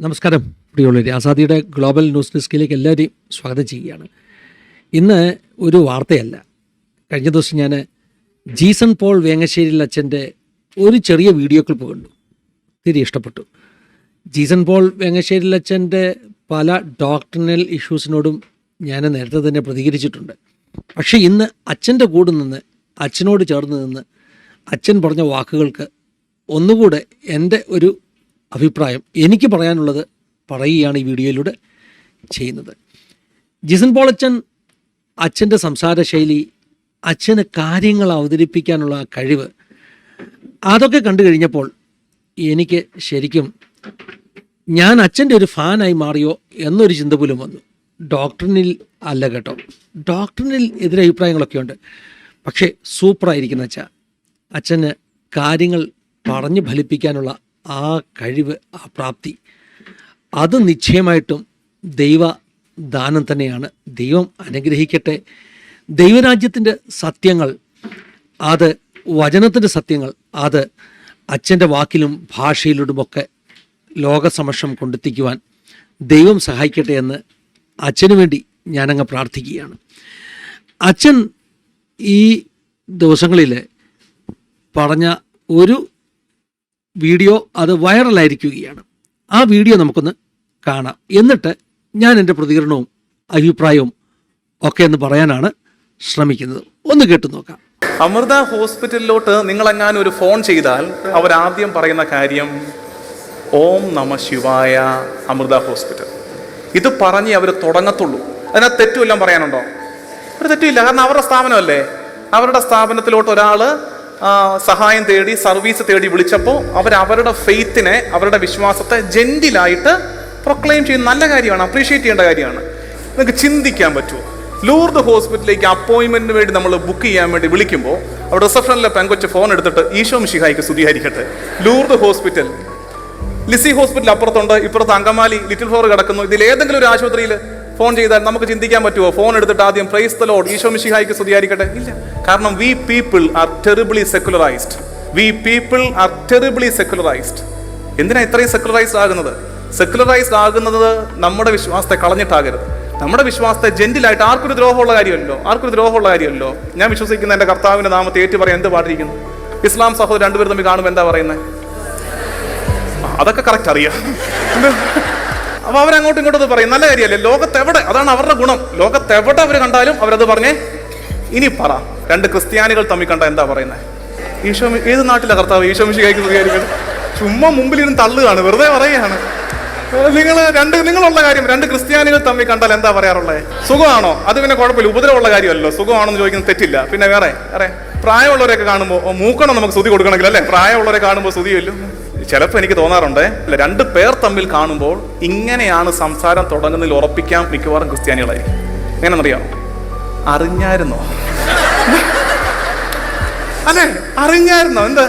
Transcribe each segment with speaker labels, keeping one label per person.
Speaker 1: നമസ്കാരം പ്രിയമുള്ളവരെ, ആസാദിയുടെ global news ഡെസ്കിലേക്ക് എല്ലാവരെയും സ്വാഗതം ചെയ്യുകയാണ്. ഇന്ന് ഒരു വാർത്തയല്ല. കഴിഞ്ഞ ദിവസം ഞാൻ ജീസൺ പോൾ വേങ്ങശ്ശേരിയിൽ അച്ഛൻ്റെ ഒരു ചെറിയ വീഡിയോ ക്ലിപ്പ് കണ്ടു. ഒത്തിരി ഇഷ്ടപ്പെട്ടു. ജീസൺ പോൾ വേങ്ങശ്ശേരിയിൽ അച്ഛൻ്റെ പല ഡോക്ടറിനൽ ഇഷ്യൂസിനോടും ഞാൻ നേരത്തെ തന്നെ പ്രതികരിച്ചിട്ടുണ്ട്. പക്ഷേ ഇന്ന് അച്ഛൻ്റെ കൂടെ നിന്ന്, അച്ഛനോട് ചേർന്ന് നിന്ന് അച്ഛൻ പറഞ്ഞ വാക്കുകൾക്ക് ഒന്നുകൂടെ എൻ്റെ ഒരു അഭിപ്രായം എനിക്ക് പറയാനുള്ളത് പറയുകയാണ് ഈ വീഡിയോയിലൂടെ ചെയ്യുന്നത്. ജീസൺ പോൾ അച്ഛൻ്റെ സംസാര ശൈലി, അച്ഛന് കാര്യങ്ങൾ അവതരിപ്പിക്കാനുള്ള ആ കഴിവ്, അതൊക്കെ കണ്ടു കഴിഞ്ഞപ്പോൾ എനിക്ക് ശരിക്കും ഞാൻ അച്ഛൻ്റെ ഒരു ഫാനായി മാറിയോ എന്നൊരു ചിന്ത പോലും വന്നു. ഡോക്ടറിനിൽ അല്ല കേട്ടോ, ഡോക്ടറിനിൽ എതിരഭിപ്രായങ്ങളൊക്കെ ഉണ്ട്. പക്ഷേ സൂപ്പറായിരിക്കുന്ന അച്ഛന് കാര്യങ്ങൾ പറഞ്ഞു ഫലിപ്പിക്കാനുള്ള ആ കഴിവ്, ആ പ്രാപ്തി, അത് നിശ്ചയമായിട്ടും ദൈവദാനം തന്നെയാണ്. ദൈവം അനുഗ്രഹിക്കട്ടെ. ദൈവരാജ്യത്തിൻ്റെ സത്യങ്ങൾ, അത് വചനത്തിൻ്റെ സത്യങ്ങൾ, അത് അച്ഛൻ്റെ വാക്കിലും ഭാഷയിലുമൊക്കെ ലോകസമക്ഷം കൊണ്ടെത്തിക്കുവാൻ ദൈവം സഹായിക്കട്ടെ എന്ന് അച്ഛനു വേണ്ടി ഞാനങ്ങ് പ്രാർത്ഥിക്കുകയാണ്. അച്ഛൻ ഈ ദിവസങ്ങളിൽ പറഞ്ഞ ഒരു വീഡിയോ അത് വൈറലായിരിക്കുകയാണ്. ആ വീഡിയോ നമുക്കൊന്ന് കാണാം. എന്നിട്ട് ഞാൻ എൻ്റെ പ്രതികരണവും അഭിപ്രായവും ഒക്കെ എന്ന് പറയാനാണ് ശ്രമിക്കുന്നത്. ഒന്ന് കേട്ടു നോക്കാം.
Speaker 2: അമൃത ഹോസ്പിറ്റലിലോട്ട് നിങ്ങളെങ്ങാനും ഒരു ഫോൺ ചെയ്താൽ അവരാദ്യം പറയുന്ന കാര്യം ഓം നമ ശിവായ അമൃത ഹോസ്പിറ്റൽ. ഇത് പറഞ്ഞ് അവർ തുടങ്ങത്തുള്ളൂ. അതിനകത്ത് തെറ്റുമെല്ലാം പറയാനുണ്ടോ? ഒരു തെറ്റുമില്ല. കാരണം അവരുടെ സ്ഥാപനമല്ലേ. അവരുടെ സ്ഥാപനത്തിലോട്ട് ഒരാൾ സഹായം തേടി, സർവീസ് തേടി വിളിച്ചപ്പോൾ അവരുടെ ഫെയ്ത്തിനെ, അവരുടെ വിശ്വാസത്തെ ജെന്റിലായിട്ട് പ്രൊക്ലെയിം ചെയ്യുന്ന നല്ല കാര്യമാണ്, അപ്രീഷിയേറ്റ് ചെയ്യേണ്ട കാര്യമാണ്. നിങ്ങൾക്ക് ചിന്തിക്കാൻ പറ്റുമോ? ലൂർദ് ഹോസ്പിറ്റലിലേക്ക് അപ്പോയിൻമെന്റിന് വേണ്ടി നമ്മൾ ബുക്ക് ചെയ്യാൻ വേണ്ടി വിളിക്കുമ്പോൾ അവിടെ റിസപ്ഷനിലെ പെങ്കൊച്ച് ഫോൺ എടുത്തിട്ട് ഈശോ മിശിഹായ്ക്ക് സ്തുതിയായിരിക്കട്ടെ. ലൂർദ് ഹോസ്പിറ്റൽ, ലിസി ഹോസ്പിറ്റൽ അപ്പുറത്തുണ്ട്, ഇപ്പുറത്ത് അങ്കമാലി ലിറ്റിൽ ഫ്ലോർ കിടക്കുന്നു. ഇതിലേതെങ്കിലും ഒരു ആശുപത്രിയിൽ ഫോൺ ചെയ്താൽ നമുക്ക് ചിന്തിക്കാൻ പറ്റുമോ? ഫോൺ എടുത്തിട്ട് ആദ്യം പ്രൈസ് ദി ലോർഡ്, ഈശോ മിശിഹായ്ക്ക് സ്തുതിയായിരിക്കട്ടെ? ഇല്ല. കാരണം we people are terribly secularised. We people are terribly secularised. എന്തിനാ ഇത്രയും സെക്കുലറൈസ്ഡ് ആകുന്നത്? സെക്കുലറൈസ്ഡ് ആകുന്നത് നമ്മുടെ വിശ്വാസത്തെ കളഞ്ഞിട്ടാകരുത്. നമ്മുടെ വിശ്വാസത്തെ ജെന്റിലായിട്ട്, ആർക്കൊരു ദ്രോഹമുള്ള കാര്യമല്ലോ. ഞാൻ വിശ്വസിക്കുന്ന എൻ്റെ കർത്താവിൻ്റെ നാമത്തെ ഏറ്റു പറയാൻ എന്ത് പാട്ടിരിക്കുന്നു? ഇസ്ലാം സഹോദരൻ രണ്ടുപേരും തമ്മിൽ കാണുമ്പോൾ എന്താ പറയുന്നത്? അതൊക്കെ കറക്റ്റ് അറിയാം. അപ്പൊ അവരങ്ങോട്ടും ഇങ്ങോട്ടും പറയും. നല്ല കാര്യമല്ലേ? ലോകത്തെവിടെ, അതാണ് അവരുടെ ഗുണം. ലോകത്തെവിടെ അവർ കണ്ടാലും അവരത് പറഞ്ഞേ. ഇനി പറ, രണ്ട് ക്രിസ്ത്യാനികൾ തമ്മിൽ കണ്ട എന്താ പറയുന്നത്? ഈശോ, ഏത് നാട്ടിലെ കർത്താവ് ഈശോ മിശിഹായ്ക്ക് സ്തുതിയായിരിക്കട്ടെ? ചുമ്മാ മുമ്പിലിരുന്ന് തള്ളുകയാണ്, വെറുതെ പറയുകയാണ്. നിങ്ങളുള്ള കാര്യം രണ്ട് ക്രിസ്ത്യാനികൾ തമ്മിൽ കണ്ടാൽ എന്താ പറയാറുള്ളത്? സുഖമാണോ? അത് പിന്നെ കുഴപ്പമില്ല, ഉപദ്രവമുള്ള കാര്യമല്ലോ. സുഖമാണോ എന്ന് ചോദിക്കുന്നത് തെറ്റില്ല. പിന്നെ വേറെ പ്രായമുള്ളവരെയൊക്കെ കാണുമ്പോൾ മൂക്കണം, നമുക്ക് സ്തുതി കൊടുക്കണമെങ്കിൽ അല്ലേ? പ്രായമുള്ളവരെ കാണുമ്പോൾ സ്തുതിയല്ലോ. ചിലപ്പോൾ എനിക്ക് തോന്നാറുണ്ട്, രണ്ട് പേർ തമ്മിൽ കാണുമ്പോൾ ഇങ്ങനെയാണ് സംസാരം തുടങ്ങുന്നതിൽ ഉറപ്പിക്കാൻ മിക്കവാറും ക്രിസ്ത്യാനികളായിരിക്കും. എങ്ങനെയെന്നറിയാമോ? അറിഞ്ഞായിരുന്നോ? അല്ലേ, അറിഞ്ഞായിരുന്നോ? എന്ത്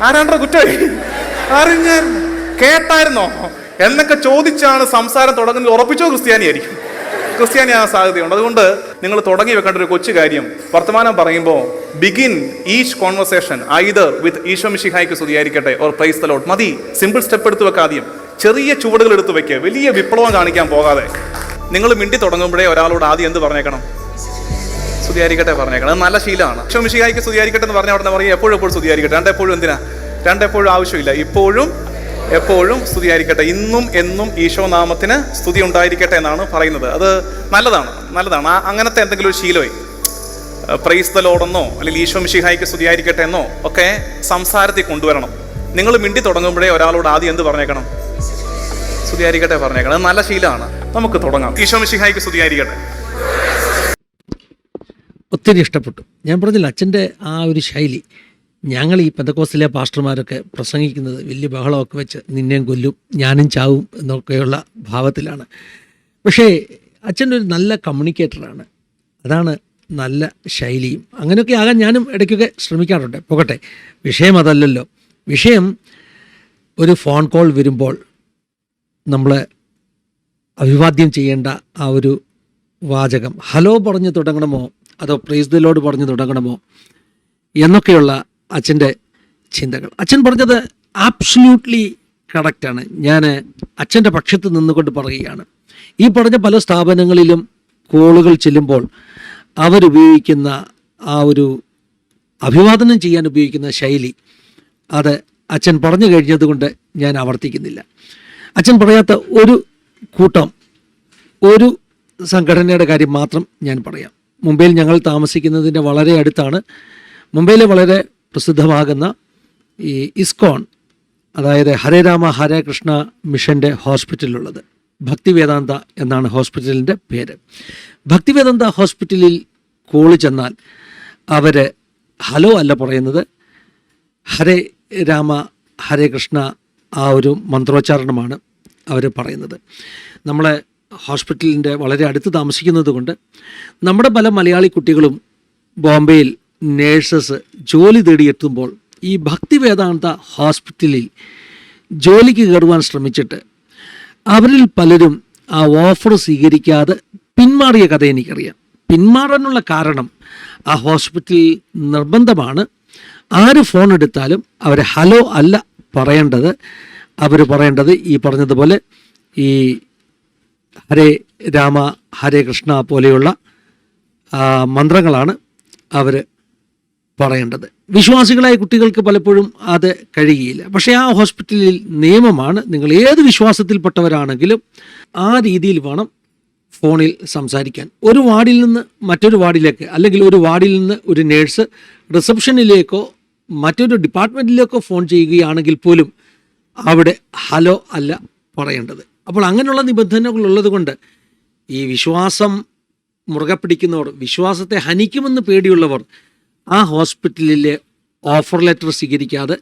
Speaker 2: ആരാണ്ടോ കുറ്റമായി? അറിഞ്ഞായിരുന്നോ? കേട്ടായിരുന്നോ എന്നൊക്കെ ചോദിച്ചാണ് സംസാരം തുടങ്ങുന്നതിൽ ഉറപ്പിച്ചോ ക്രിസ്ത്യാനിയായിരിക്കും. ക്രിസ്ത്യാനിയാകാൻ സാധ്യതയുണ്ട്. അതുകൊണ്ട് നിങ്ങൾ തുടങ്ങി വെക്കേണ്ട ഒരു കൊച്ചു കാര്യം, വർത്തമാനം പറയുമ്പോൾ ബിഗിൻ ഈച്ച് കോൺവെർസേഷൻ ഐദർ വിത്ത് ഈശോ മിശിഹായ്ക്ക് സ്തുതിയായിരിക്കട്ടെ ഓർ പ്രൈസ് ദി ലോർഡ്. മതി. സിമ്പിൾ സ്റ്റെപ്പ് എടുത്ത് വെക്കുക. ആദ്യം ചെറിയ ചുവടുകൾ എടുത്ത് വെക്കുക. വലിയ വിപ്ലവം കാണിക്കാൻ പോകാതെ നിങ്ങൾ മിണ്ടി തുടങ്ങുമ്പോഴേ ഒരാളോട് ആദ്യം എന്ത് പറഞ്ഞേക്കണം? സ്തുതിയായിരിക്കട്ടെ പറഞ്ഞേക്കണം. അത് നല്ല ശീലമാണ്. ഈശോ മിശിഹായ്ക്ക് സ്തുതിയായിരിക്കട്ടെ എന്ന് പറഞ്ഞാൽ അവിടെ പറയും എപ്പോഴും സ്തുതിയായിരിക്കട്ടെ. രണ്ടെപ്പോഴും എന്തിനാ? രണ്ടെപ്പോഴും ആവശ്യമില്ല. എപ്പോഴും സ്തുതിയായിരിക്കട്ടെ. ഇന്നും എന്നും ഈശോ നാമത്തിന് സ്തുതി ഉണ്ടായിരിക്കട്ടെ എന്നാണ് പറയുന്നത്. അത് നല്ലതാണ്. അങ്ങനത്തെ എന്തെങ്കിലും ഒരു ശീലമായി പ്രൈസ് ദി ലോർഡ് എന്നോ അല്ലെങ്കിൽ ഈശോ മിശിഹായ്ക്ക് സ്തുതിയായിരിക്കട്ടെ എന്നോ ഒക്കെ സംസാരത്തിൽ കൊണ്ടുവരണം. നിങ്ങൾ മിണ്ടി തുടങ്ങുമ്പോഴേ ഒരാളോട് ആദ്യം എന്ത് പറഞ്ഞേക്കണം? സ്തുതിയായിരിക്കട്ടെ പറഞ്ഞേക്കണം. അത് നല്ല ശീലമാണ്. നമുക്ക് തുടങ്ങാം. ഈശോ മിശിഹായ്ക്ക് സ്തുതിയായിരിക്കട്ടെ.
Speaker 1: ഒത്തിരി ഇഷ്ടപ്പെട്ടു. ഞാൻ പറഞ്ഞില്ല, അച്ഛൻ്റെ ആ ഒരു ശൈലി. ഞങ്ങൾ ഈ പെന്തക്കോസ്തിലെ പാസ്റ്റർമാരൊക്കെ പ്രസംഗിക്കുന്നത് വലിയ ബഹളമൊക്കെ വെച്ച് നിന്നെയും കൊല്ലും, ഞാനും ചാവും എന്നൊക്കെയുള്ള ഭാവത്തിലാണ്. പക്ഷേ അച്ഛൻ്റെ ഒരു നല്ല കമ്മ്യൂണിക്കേറ്ററാണ്. അതാണ് നല്ല ശൈലിയും. അങ്ങനെയൊക്കെ ആകാൻ ഞാനും ഇടയ്ക്കൊക്കെ ശ്രമിക്കാറുണ്ട്. പോകട്ടെ, വിഷയം അതല്ലല്ലോ. വിഷയം ഒരു ഫോൺ കോൾ വരുമ്പോൾ നമ്മൾ അഭിവാദ്യം ചെയ്യേണ്ട ആ ഒരു വാചകം, ഹലോ പറഞ്ഞു തുടങ്ങണമോ അതോ പ്രൈസ് ദി ലോർഡ് പറഞ്ഞു തുടങ്ങണമോ എന്നൊക്കെയുള്ള അച്ഛൻ്റെ ചിന്തകൾ. അച്ഛൻ പറഞ്ഞത് ആബ്സല്യൂട്ട്ലി കറക്റ്റാണ്. ഞാൻ അച്ഛൻ്റെ പക്ഷത്ത് നിന്നുകൊണ്ട് പറയുകയാണ്. ഈ പറഞ്ഞ പല സ്ഥാപനങ്ങളിലും കോളുകൾ ചെല്ലുമ്പോൾ അവരുപയോഗിക്കുന്ന ആ ഒരു അഭിവാദനം ചെയ്യാൻ ഉപയോഗിക്കുന്ന ശൈലി, അത് അച്ഛൻ പറഞ്ഞു കഴിഞ്ഞതുകൊണ്ട് ഞാൻ ആവർത്തിക്കുന്നില്ല. അച്ഛൻ പറയാത്ത ഒരു കൂട്ടം, ഒരു സംഘടനയുടെ കാര്യം മാത്രം ഞാൻ പറയാം. മുംബൈയിൽ ഞങ്ങൾ താമസിക്കുന്നതിൻ്റെ വളരെ അടുത്താണ് മുംബൈയിലെ വളരെ പ്രസിദ്ധമാകുന്ന ഈ ഇസ്കോൺ, അതായത് ഹരേ രാമ ഹരേ കൃഷ്ണ മിഷൻ്റെ ഹോസ്പിറ്റലുള്ളത്. ഭക്തിവേദാന്ത എന്നാണ് ഹോസ്പിറ്റലിൻ്റെ പേര്. ഭക്തിവേദാന്ത ഹോസ്പിറ്റലിൽ കോള് ചെന്നാൽ അവർ ഹലോ അല്ല പറയുന്നത്, ഹരേ രാമ ഹരേ കൃഷ്ണ ആ ഒരു മന്ത്രോച്ചാരണമാണ് അവർ പറയുന്നത്. നമ്മളെ ഹോസ്പിറ്റലിൻ്റെ വളരെ അടുത്ത് താമസിക്കുന്നത് കൊണ്ട് നമ്മുടെ പല മലയാളി കുട്ടികളും ബോംബെയിൽ നേഴ്സസ് ജോലി തേടിയെത്തുമ്പോൾ ഈ ഭക്തിവേദാന്ത ഹോസ്പിറ്റലിൽ ജോലിക്ക് കയറുവാൻ ശ്രമിച്ചിട്ട് അവരിൽ പലരും ആ ഓഫർ സ്വീകരിക്കാതെ പിന്മാറിയ കഥ എനിക്കറിയാം. പിന്മാറാനുള്ള കാരണം ആ ഹോസ്പിറ്റലിൽ നിർബന്ധമാണ്. ആര് ഫോൺ എടുത്താലും അവർ ഹലോ അല്ല പറയേണ്ടത്. അവർ പറയേണ്ടത് ഈ പറഞ്ഞതുപോലെ ഈ ഹരേ രാമ ഹരേ കൃഷ്ണ പോലെയുള്ള മന്ത്രങ്ങളാണ് അവർ പറയേണ്ടത്. വിശ്വാസികളായ കുട്ടികൾക്ക് പലപ്പോഴും അത് കഴിയുകയില്ല. പക്ഷേ ആ ഹോസ്പിറ്റലിൽ നിയമമാണ്, നിങ്ങൾ ഏത് വിശ്വാസത്തിൽപ്പെട്ടവരാണെങ്കിലും ആ രീതിയിൽ വേണം ഫോണിൽ സംസാരിക്കാൻ. ഒരു വാർഡിൽ നിന്ന് മറ്റൊരു വാർഡിലേക്ക്, അല്ലെങ്കിൽ ഒരു വാർഡിൽ നിന്ന് ഒരു നേഴ്സ് റിസപ്ഷനിലേക്കോ മറ്റൊരു ഡിപ്പാർട്ട്മെൻറ്റിലേക്കോ ഫോൺ ചെയ്യുകയാണെങ്കിൽ പോലും അവിടെ ഹലോ അല്ല പറയേണ്ടത്. അപ്പോൾ അങ്ങനെയുള്ള നിബന്ധനകൾ ഉള്ളത് കൊണ്ട് ഈ വിശ്വാസം മുറുകെ പിടിക്കുന്നവർ, വിശ്വാസത്തെ ഹനിക്കുമെന്ന് പേടിയുള്ളവർ ആ ഹോസ്പിറ്റലിലെ ഓഫർ ലെറ്റർ സ്വീകരിക്കാതെ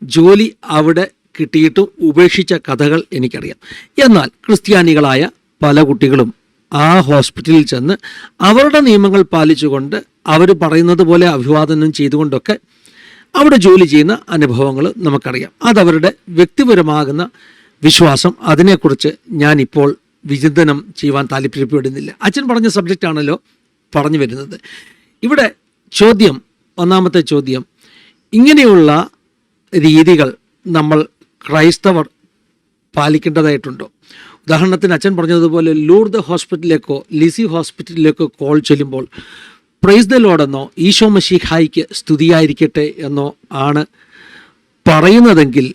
Speaker 1: ജോലി അവിടെ കിട്ടിയിട്ടും ഉപേക്ഷിച്ച കഥകൾ എനിക്കറിയാം. എന്നാൽ ക്രിസ്ത്യാനികളായ പല കുട്ടികളും ആ ഹോസ്പിറ്റലിൽ ചെന്ന് അവരുടെ നിയമങ്ങൾ പാലിച്ചുകൊണ്ട് അവർ പറയുന്നത് പോലെ അഭിവാദനം ചെയ്തുകൊണ്ടൊക്കെ അവിടെ ജോലി ചെയ്യുന്ന അനുഭവങ്ങൾ നമുക്കറിയാം. അതവരുടെ വ്യക്തിപരമാകുന്ന വിശ്വാസം. അതിനെക്കുറിച്ച് ഞാനിപ്പോൾ വിചിന്തനം ചെയ്യുവാൻ താല്പര്യപ്പെടുന്നില്ല. അച്ഛൻ പറഞ്ഞ സബ്ജക്റ്റാണല്ലോ പറഞ്ഞു വരുന്നത്. ഇവിടെ ചോദ്യം, ഒന്നാമത്തെ ചോദ്യം, ഇങ്ങനെയുള്ള രീതികൾ നമ്മൾ ക്രൈസ്തവർ പാലിക്കേണ്ടതായിട്ടുണ്ടോ? ഉദാഹരണത്തിന് അച്ഛൻ പറഞ്ഞതുപോലെ ലൂർദ് ഹോസ്പിറ്റലിലേക്കോ ലിസി ഹോസ്പിറ്റലിലേക്കോ കോൾ ചെല്ലുമ്പോൾ പ്രൈസ് ദ ലോർഡ് എന്നോ ഈശോ മശീഹായിക്ക് സ്തുതിയായിരിക്കട്ടെ എന്നോ ആണ് പറയുന്നതെങ്കിൽ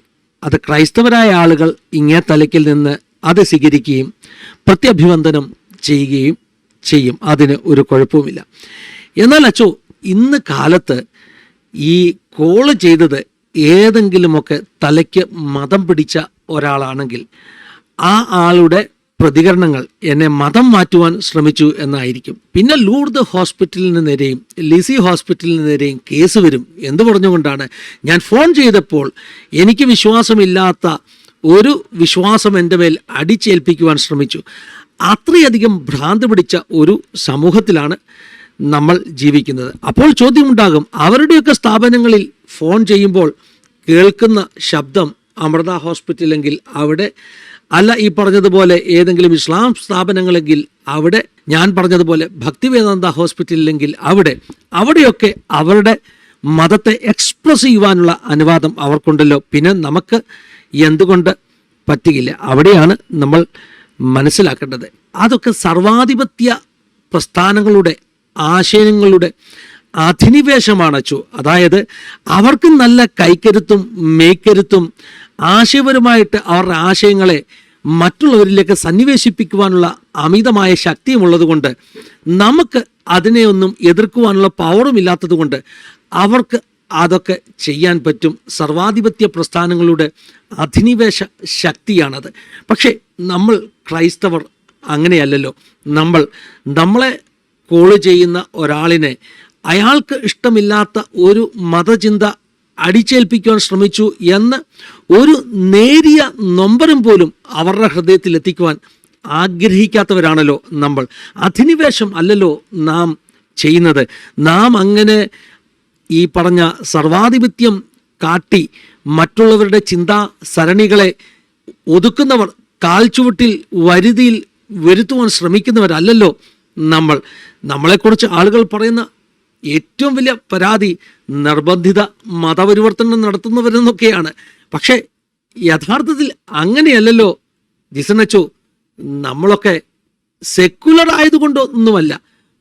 Speaker 1: അത് ക്രൈസ്തവരായ ആളുകൾ ഇങ്ങേ തലയ്ക്കിൽ നിന്ന് അത് സ്വീകരിക്കുകയും പ്രത്യഭിവന്ദനം ചെയ്യുകയും ചെയ്യും. അതിന് ഒരു കുഴപ്പവുമില്ല. എന്നാൽ അച്ചോ, ഇന്ന് കാലത്ത് ഈ കോള് ചെയ്തത് ഏതെങ്കിലുമൊക്കെ തലയ്ക്ക് മതം പിടിച്ച ഒരാളാണെങ്കിൽ ആ ആളുടെ പ്രതികരണങ്ങൾ എന്നെ മതം മാറ്റുവാൻ ശ്രമിച്ചു എന്നായിരിക്കും. പിന്നെ ലൂർദ് ഹോസ്പിറ്റലിന് നേരെയും ലിസി ഹോസ്പിറ്റലിന് നേരെയും കേസ് വരും. എന്തു പറഞ്ഞുകൊണ്ടാണ്? ഞാൻ ഫോൺ ചെയ്തപ്പോൾ എനിക്ക് വിശ്വാസമില്ലാത്ത ഒരു വിശ്വാസം എൻ്റെ മേൽ അടിച്ചേൽപ്പിക്കുവാൻ ശ്രമിച്ചു. അത്രയധികം ഭ്രാന്ത് പിടിച്ച ഒരു സമൂഹത്തിലാണ് നമ്മൾ ജീവിക്കുന്നത്. അപ്പോൾ ചോദ്യമുണ്ടാകും, അവരുടെയൊക്കെ സ്ഥാപനങ്ങളിൽ ഫോൺ ചെയ്യുമ്പോൾ കേൾക്കുന്ന ശബ്ദം അമൃത ഹോസ്പിറ്റലെങ്കിൽ അവിടെ, അല്ല ഈ പറഞ്ഞതുപോലെ ഏതെങ്കിലും ഇസ്ലാം സ്ഥാപനങ്ങളെങ്കിൽ അവിടെ, ഞാൻ പറഞ്ഞതുപോലെ ഭക്തിവേദാന്ത ഹോസ്പിറ്റലിലെങ്കിൽ അവിടെയൊക്കെ അവരുടെ മതത്തെ എക്സ്പ്രസ് ചെയ്യുവാനുള്ള അനുവാദം അവർക്കുണ്ടല്ലോ. പിന്നെ നമുക്ക് എന്തുകൊണ്ട് പറ്റുകയില്ല? അവിടെയാണ് നമ്മൾ മനസ്സിലാക്കേണ്ടത്. അതൊക്കെ സർവാധിപത്യ പ്രസ്ഥാനങ്ങളുടെ ആശയങ്ങളുടെ അധിനിവേശമാണ് അച്ചു. അതായത് അവർക്ക് നല്ല കൈക്കരുത്തും മേക്കരുത്തും ആശയപരമായിട്ട് അവരുടെ ആശയങ്ങളെ മറ്റുള്ളവരിലേക്ക് സന്നിവേശിപ്പിക്കുവാനുള്ള അമിതമായ ശക്തിയുമുള്ളത് കൊണ്ട് നമുക്ക് അതിനെ ഒന്നും എതിർക്കുവാനുള്ള പവറും ഇല്ലാത്തത് കൊണ്ട് അവർക്ക് അതൊക്കെ ചെയ്യാൻ പറ്റും. സർവാധിപത്യ പ്രസ്ഥാനങ്ങളുടെ അധിനിവേശ ശക്തിയാണത്. പക്ഷേ നമ്മൾ ക്രൈസ്തവർ അങ്ങനെയല്ലല്ലോ. നമ്മളെ കോള് ചെയ്യുന്ന ഒരാളിനെ അയാൾക്ക് ഇഷ്ടമില്ലാത്ത ഒരു മതചിന്ത അടിച്ചേൽപ്പിക്കുവാൻ ശ്രമിച്ചു എന്ന് ഒരു നേരിയ നൊമ്പരം പോലും അവരുടെ ഹൃദയത്തിൽ എത്തിക്കുവാൻ ആഗ്രഹിക്കാത്തവരാണല്ലോ നമ്മൾ. അധിനിവേശം അല്ലല്ലോ നാം ചെയ്യുന്നത്. നാം അങ്ങനെ ഈ പറഞ്ഞ സർവാധിപത്യം കാട്ടി മറ്റുള്ളവരുടെ ചിന്താ സരണികളെ ഒതുക്കുന്നവർ, കാൽച്ചുവട്ടിൽ വരുതിയിൽ വരുത്തുവാൻ ശ്രമിക്കുന്നവരല്ലല്ലോ നമ്മൾ. നമ്മളെക്കുറിച്ച് ആളുകൾ പറയുന്ന ഏറ്റവും വലിയ പരാതി നിർബന്ധിത മതപരിവർത്തനം നടത്തുന്നവരെന്നൊക്കെയാണ്. പക്ഷേ യഥാർത്ഥത്തിൽ അങ്ങനെയല്ലല്ലോ ജിസണച്ചോ. നമ്മളൊക്കെ സെക്കുലർ ആയതുകൊണ്ടൊന്നുമല്ല.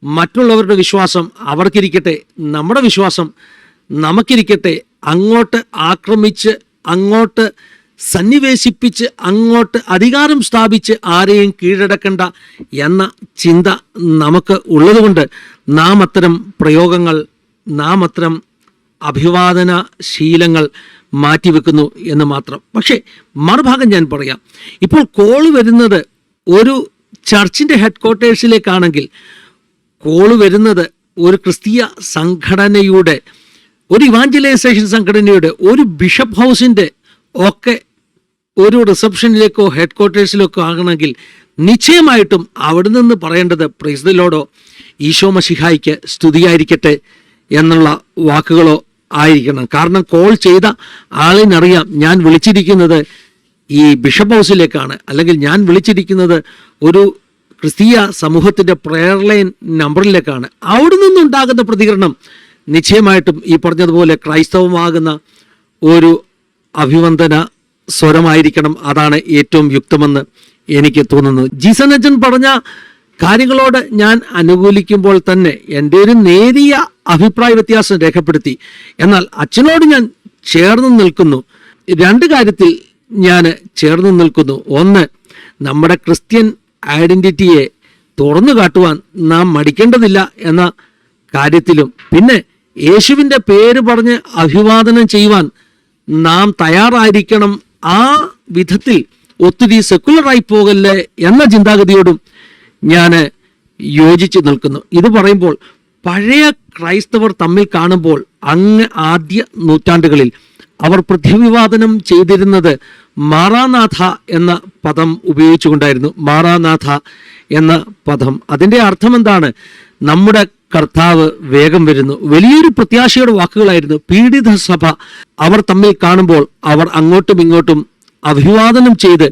Speaker 1: മറ്റുള്ളവരുടെ വിശ്വാസം അവർക്കിരിക്കട്ടെ, നമ്മുടെ വിശ്വാസം നമുക്കിരിക്കട്ടെ. അങ്ങോട്ട് ആക്രമിച്ച്, അങ്ങോട്ട് സന്നിവേശിപ്പിച്ച്, അങ്ങോട്ട് അധികാരം സ്ഥാപിച്ച് ആരെയും കീഴടക്കണ്ട എന്ന ചിന്ത നമുക്ക് ഉള്ളതുകൊണ്ട് നാം അത്തരം പ്രയോഗങ്ങൾ, നാം അത്തരം അഭിവാദന ശീലങ്ങൾ മാറ്റിവെക്കുന്നു എന്ന് മാത്രം. പക്ഷേ മറുഭാഗം ഞാൻ പറയാം. ഇപ്പോൾ കോള് വരുന്നത് ഒരു ചർച്ചിൻ്റെ ഹെഡ് ക്വാർട്ടേഴ്സിലേക്കാണെങ്കിൽ, കോള് വരുന്നത് ഒരു ക്രിസ്തീയ സംഘടനയുടെ, ഒരു ഇവാഞ്ചലൈസേഷൻ സംഘടനയുടെ, ഒരു ബിഷപ്പ് ഹൗസിൻ്റെ ഒക്കെ ഒരു റിസപ്ഷനിലേക്കോ ഹെഡ് ക്വാർട്ടേഴ്സിലേക്കോ ആകണമെങ്കിൽ നിശ്ചയമായിട്ടും അവിടെ നിന്ന് പറയേണ്ടത് പ്രൈസ് ദി ലോർഡോ, ഈശോ മശിഹായ്ക്ക് സ്തുതിയായിരിക്കട്ടെ എന്നുള്ള വാക്കുകളോ ആയിരിക്കണം. കാരണം കോൾ ചെയ്ത ആളിനറിയാം ഞാൻ വിളിച്ചിരിക്കുന്നത് ഈ ബിഷപ്പ് ഹൗസിലേക്കാണ്, അല്ലെങ്കിൽ ഞാൻ വിളിച്ചിരിക്കുന്നത് ഒരു ക്രിസ്തീയ സമൂഹത്തിൻ്റെ പ്രെയർ ലൈൻ നമ്പറിലേക്കാണ്. അവിടെ നിന്നുണ്ടാകുന്ന പ്രതികരണം നിശ്ചയമായിട്ടും ഈ പറഞ്ഞതുപോലെ ക്രൈസ്തവമാകുന്ന ഒരു അഭിവന്ദന സ്വരമായിരിക്കണം. അതാണ് ഏറ്റവും യുക്തമെന്ന് എനിക്ക് തോന്നുന്നു. ജീസൺ അച്ഛൻ പറഞ്ഞ കാര്യങ്ങളോട് ഞാൻ അനുകൂലിക്കുമ്പോൾ തന്നെ എൻ്റെ ഒരു നേരിയ അഭിപ്രായ വ്യത്യാസം രേഖപ്പെടുത്തി. എന്നാൽ അച്ഛനോട് ഞാൻ ചേർന്ന് നിൽക്കുന്നു. രണ്ട് കാര്യത്തിൽ ഞാൻ ചേർന്ന് നിൽക്കുന്നു. ഒന്ന്, നമ്മുടെ ക്രിസ്ത്യൻ ഐഡൻറ്റിറ്റിയെ തുറന്നു കാട്ടുവാൻ നാം മടിക്കേണ്ടതില്ല എന്ന കാര്യത്തിലും, പിന്നെ യേശുവിൻ്റെ പേര് പറഞ്ഞ് അഭിവാദനം ചെയ്യുവാൻ നാം തയ്യാറായിരിക്കണം. ആ വിധത്തിൽ ഒത്തിരി സെക്കുലറായി പോകല്ലേ എന്ന ചിന്താഗതിയോടും ഞാൻ യോജിച്ച് നിൽക്കുന്നു. ഇത് പറയുമ്പോൾ പഴയ ക്രൈസ്തവർ തമ്മിൽ കാണുമ്പോൾ അങ്ങ് ആദ്യ നൂറ്റാണ്ടുകളിൽ അവർ പ്രതിവിവാദനം ചെയ്തിരുന്നത് മാറാനാഥ എന്ന പദം ഉപയോഗിച്ചുകൊണ്ടായിരുന്നു. മാറാനാഥ എന്ന പദം, അതിൻ്റെ അർത്ഥം എന്താണ്? നമ്മുടെ കർത്താവ് വേഗം വരുന്നു. വലിയൊരു പ്രത്യാശയുടെ വാക്കുകളായിരുന്നു. പീഡിത സഭ അവർ തമ്മിൽ കാണുമ്പോൾ അവർ അങ്ങോട്ടും ഇങ്ങോട്ടും അഭിവാദനം ചെയ്ത്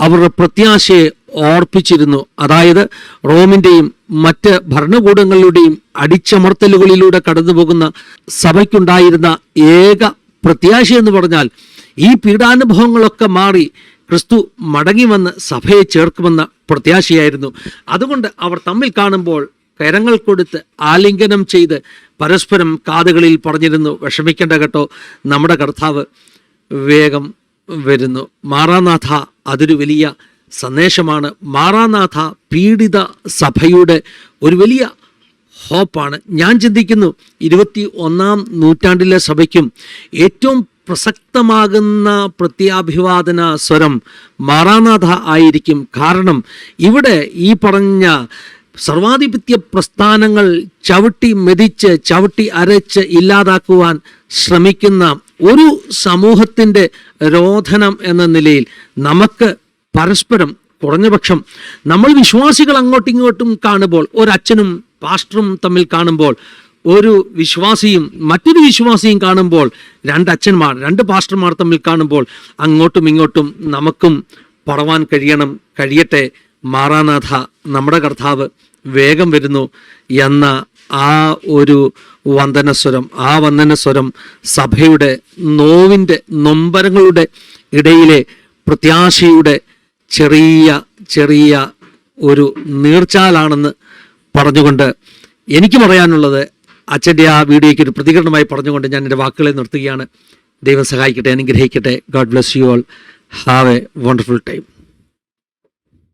Speaker 1: അവരുടെ പ്രത്യാശയെ ഓർപ്പിച്ചിരുന്നു. അതായത് റോമിൻ്റെയും മറ്റ് ഭരണകൂടങ്ങളുടെയും അടിച്ചമർത്തലുകളിലൂടെ കടന്നു പോകുന്ന സഭയ്ക്കുണ്ടായിരുന്ന ഏക പ്രത്യാശ എന്ന് പറഞ്ഞാൽ ഈ പീഡാനുഭവങ്ങളൊക്കെ മാറി ക്രിസ്തു മടങ്ങി വന്ന് സഭയെ ചേർക്കുമെന്ന പ്രത്യാശയായിരുന്നു. അതുകൊണ്ട് അവർ തമ്മിൽ കാണുമ്പോൾ കരങ്ങൾ കൊടുത്ത് ആലിംഗനം ചെയ്ത് പരസ്പരം കാതുകളിൽ പറഞ്ഞിരുന്നു, വിഷമിക്കേണ്ട കേട്ടോ, നമ്മുടെ കർത്താവ് വേഗം വരുന്നു. മാറാനാഥ അതൊരു വലിയ സന്ദേശമാണ്. മാറാനാഥ പീഡിത സഭയുടെ ഒരു വലിയ ഹോപ്പാണ്. ഞാൻ ചിന്തിക്കുന്നു 21-ാം നൂറ്റാണ്ടിലെ സഭയ്ക്കും ഏറ്റവും പ്രസക്തമാകുന്ന പ്രത്യാഭിവാദന സ്വരം മാറാനാഥ ആയിരിക്കും. കാരണം ഇവിടെ ഈ പറഞ്ഞ സർവാധിപത്യ പ്രസ്ഥാനങ്ങൾ ചവിട്ടി മെതിച്ച്, ചവിട്ടി അരച്ച് ഇല്ലാതാക്കുവാൻ ശ്രമിക്കുന്ന ഒരു സമൂഹത്തിൻ്റെ രോധനം എന്ന നിലയിൽ നമുക്ക് പരസ്പരം, കുറഞ്ഞപക്ഷം നമ്മൾ വിശ്വാസികൾ അങ്ങോട്ടും ഇങ്ങോട്ടും കാണുമ്പോൾ, ഒരച്ഛനും പാസ്റ്ററും തമ്മിൽ കാണുമ്പോൾ, ഒരു വിശ്വാസിയും മറ്റൊരു വിശ്വാസിയും കാണുമ്പോൾ, രണ്ടച്ഛന്മാർ, രണ്ട് പാസ്റ്റർമാർ തമ്മിൽ കാണുമ്പോൾ അങ്ങോട്ടും ഇങ്ങോട്ടും നമുക്കും പറവാൻ കഴിയട്ടെ, മാറാനാഥ നമ്മുടെ കർത്താവ് വേഗം വരുന്നു എന്ന ആ ഒരു വന്ദനസ്വരം. ആ വന്ദനസ്വരം സഭയുടെ നോവിൻ്റെ, നൊമ്പരങ്ങളുടെ ഇടയിലെ പ്രത്യാശയുടെ ചെറിയ ഒരു നീർച്ചാലാണെന്ന് പറഞ്ഞുകൊണ്ട് എനിക്ക് പറയാനുള്ളത് അച്ഛൻ്റെ ആ വീഡിയോയ്ക്ക് ഒരു പ്രതികരണമായി പറഞ്ഞുകൊണ്ട് ഞാൻ എൻ്റെ വാക്കുകളെ നിർത്തുകയാണ്. ദൈവം സഹായിക്കട്ടെ, അനുഗ്രഹിക്കട്ടെ. God bless you all. Have A wonderful time.